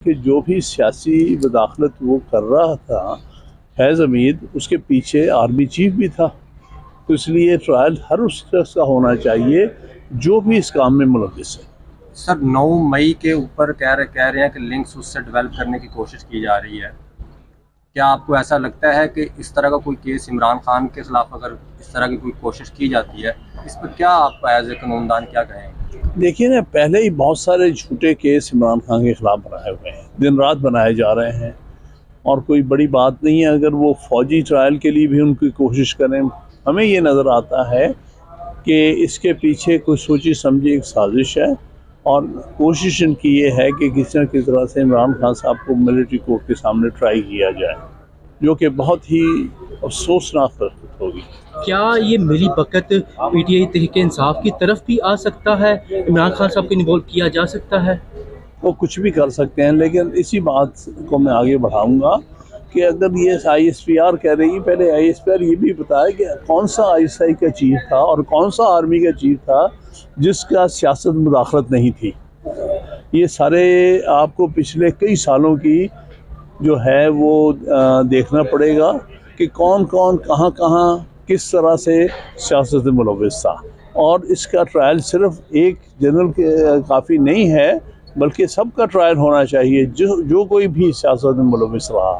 कि जो भी सियासी मुदाखलत वो कर रहा था फैज़ हमीद, उसके पीछे आर्मी चीफ भी था। तो इसलिए ट्रायल हर उस शख्स का होना चाहिए जो भी इस काम में मुलव्विस है। सर 9 मई के ऊपर कह रहे हैं कि लिंक्स उससे डेवलप करने की कोशिश की जा रही है। क्या आपको ऐसा लगता है कि इस तरह का कोई केस इमरान खान के खिलाफ अगर इस तरह की कोई कोशिश की जाती है, इस पर क्या आप एज ए कानूनदान क्या कहेंगे? देखिए ना, पहले ही बहुत सारे झूठे केस इमरान खान के खिलाफ बनाए हुए हैं, दिन रात बनाए जा रहे हैं, और कोई बड़ी बात नहीं है अगर वो फौजी ट्रायल के लिए भी उनकी कोशिश करें। हमें ये नज़र आता है कि इसके पीछे कोई सोची समझी एक साजिश है, और कोशिश इनकी ये है कि किसी न किसी तरह से इमरान खान साहब को मिलिट्री कोर्ट के सामने ट्राई किया जाए, जो कि बहुत ही अफसोसनाक हरकत होगी। क्या ये मिली बकत पीटीआई तहरीक इंसाफ की तरफ भी आ सकता है? इमरान खान साहब को इन्वॉल्व किया जा सकता है? वो कुछ भी कर सकते हैं, लेकिन इसी बात को मैं आगे बढ़ाऊंगा कि अगर ये ISPR कह रही है, पहले ISPR ये भी बताया कि कौन सा ISI का चीफ था और कौन सा आर्मी का चीफ था जिसका सियासत मुदाखलत नहीं थी। ये सारे आपको पिछले कई सालों की जो है वो देखना पड़ेगा कि कौन कौन कहाँ कहाँ किस तरह से सियासत में मुलव्विस था, और इसका ट्रायल सिर्फ एक जनरल के काफ़ी नहीं है, बल्कि सबका ट्रायल होना चाहिए जो कोई भी सियासत में मुलव्विस रहा।